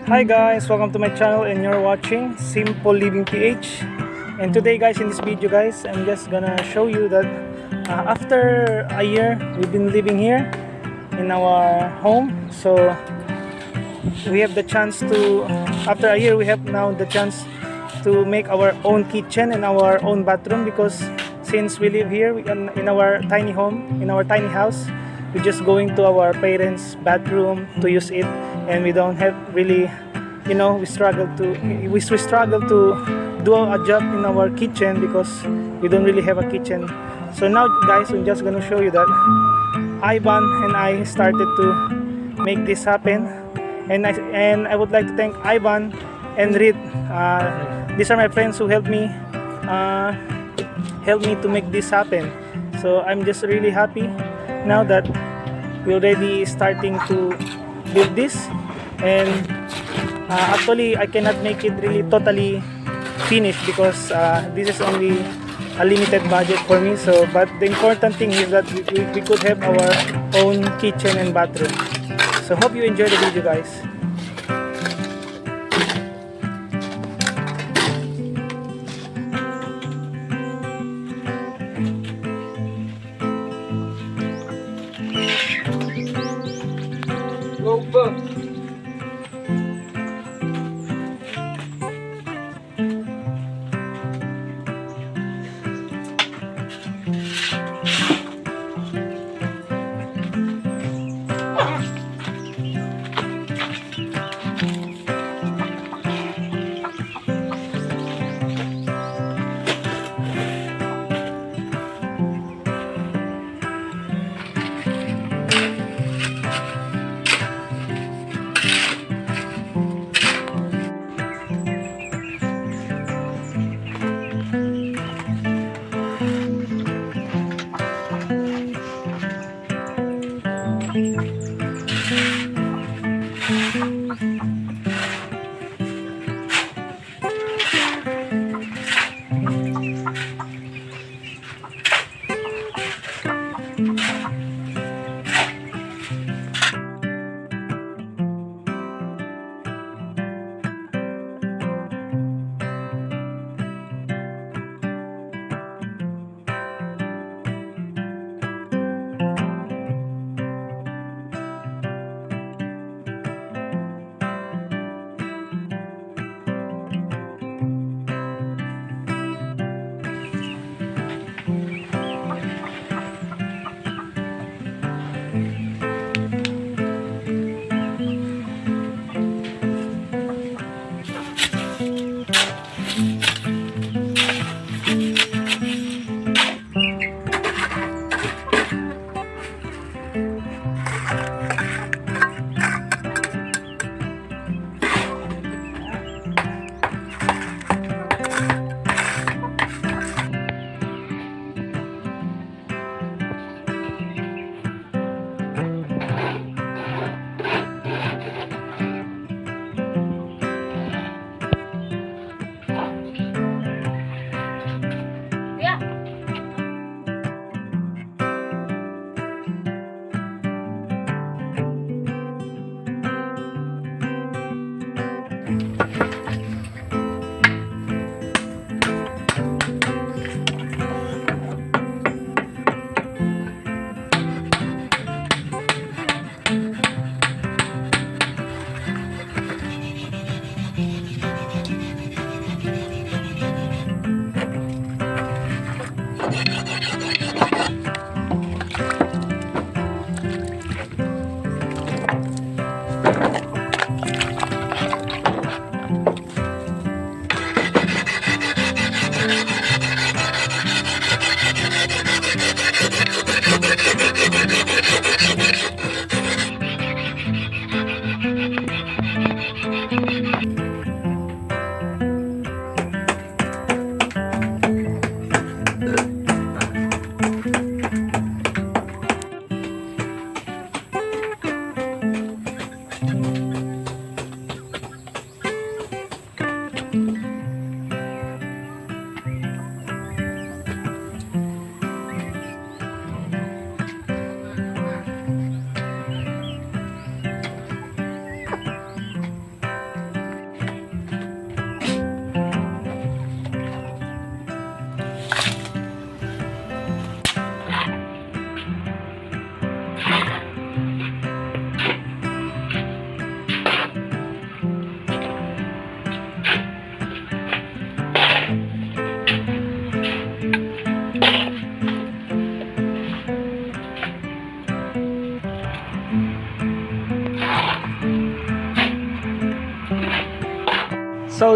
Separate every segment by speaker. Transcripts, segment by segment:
Speaker 1: Hi guys, welcome to my channel and you're watching Simple Living PH. And today guys, in this video guys, I'm just gonna show you that after a year we've been living here in our home. So we have the chance to, after a year we have now the chance to make our own kitchen and our own bathroom, because since we live here in our tiny home, in our tiny house, we're just going to our parents' bathroom to use it, and we don't have really, we struggle to do a job in our kitchen because we don't really have a kitchen. So now guys, I'm just gonna show you that Ivan and I started to make this happen, and I would like to thank Ivan and Reed. These are my friends who helped me to make this happen. So I'm just really happy now that we're already starting to build this. And actually I cannot make it really totally finished because this is only a limited budget for me. So but the important thing is that we could have our own kitchen and bathroom. So hope you enjoy the video guys.
Speaker 2: Go back.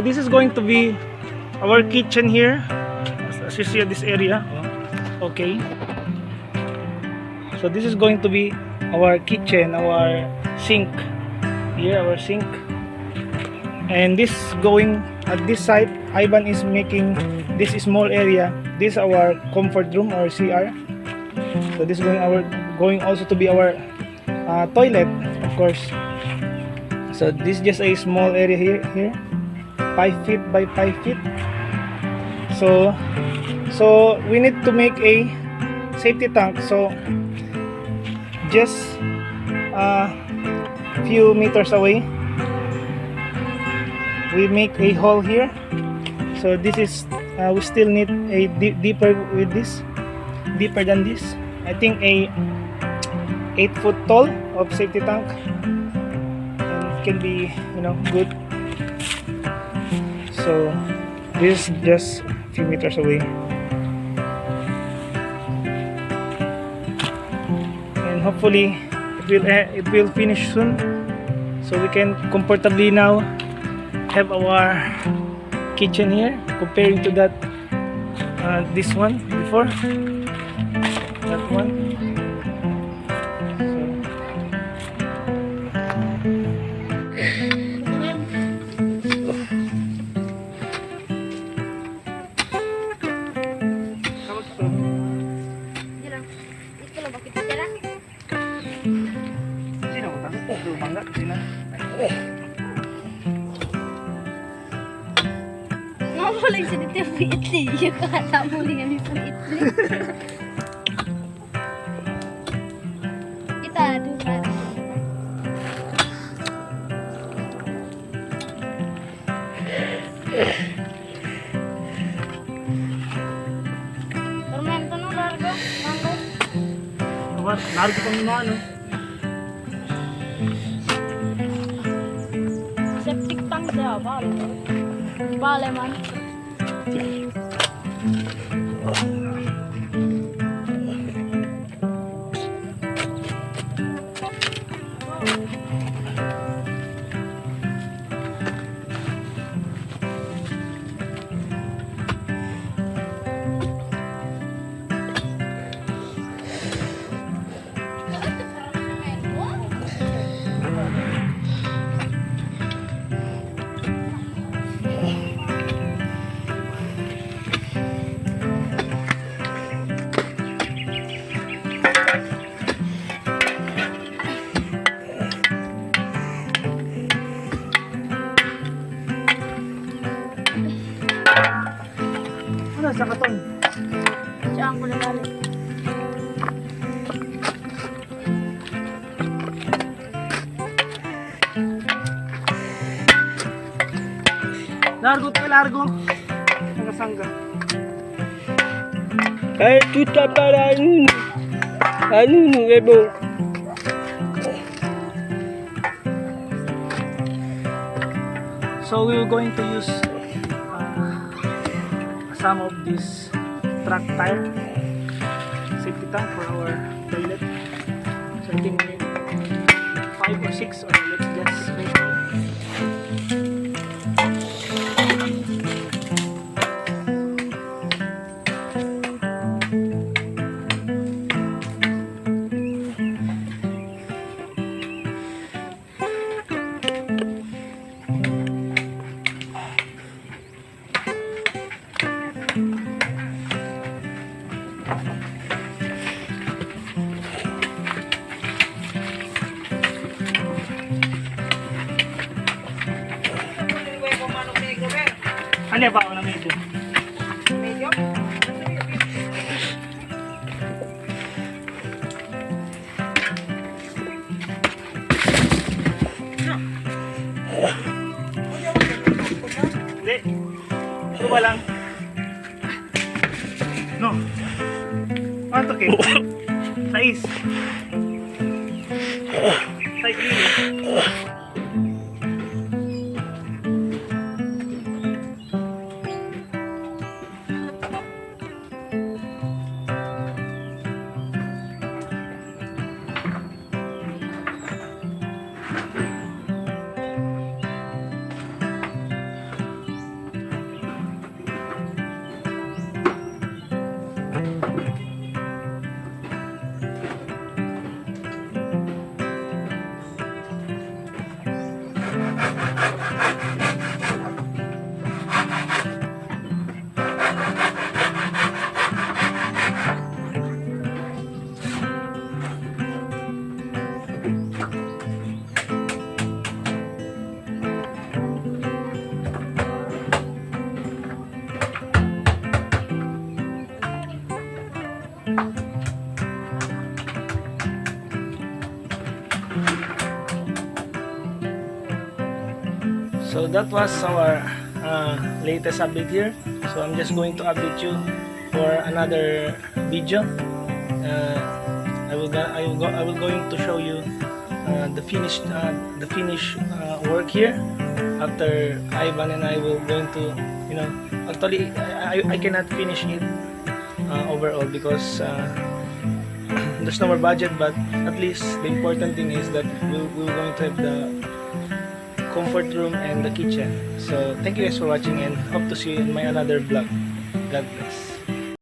Speaker 1: So this is going to be our kitchen here. As you see this area. Okay. So this is going to be our kitchen, our sink. Here, our sink. And this going at this side, Ivan is making this small area. This is our comfort room or CR. So this is going also to be our toilet, of course. So this is just a small area here, 5 feet by 5 feet. So we need to make a safety tank. So just a few meters away, we make a hole here. So this is we still need a deeper with this, deeper than this. I think a 8 foot tall of safety tank, and it can be, you know, good. So this is just a few meters away, and hopefully it will finish soon, so we can comfortably now have our kitchen here, comparing to that this one before, that one.
Speaker 2: Mamuling sa dito yung itli. Yung katamuling ang ito itli. Kita, dupa. Tormento no, largo. Manggo.
Speaker 1: Largo kami na ano.
Speaker 2: Septic tank siya, bale. Bale man.
Speaker 1: Ano sa katon?
Speaker 2: Diyan ko nalali.
Speaker 1: Largo tayo, largo. Sangga-sangga.
Speaker 3: Ay, tuta para ano, ebo.
Speaker 1: So we were going to use some of this truck tire safety tank for our toilet. So I think we need 5 or 6, or let's just make it. Ano ba ako na medyo?
Speaker 2: Medyo?
Speaker 1: Hindi. Ito ba lang? No. Ano to, Kim? Sais. Sais kilo. that was our latest update here. So I'm just going to update you for another video. I will going to show you the finished work here. After Ivan and I will going to, actually I cannot finish it overall because there's no more budget, but at least the important thing is that we're going to have the comfort room and the kitchen. So thank you guys for watching, and hope to see you in my another vlog. God bless.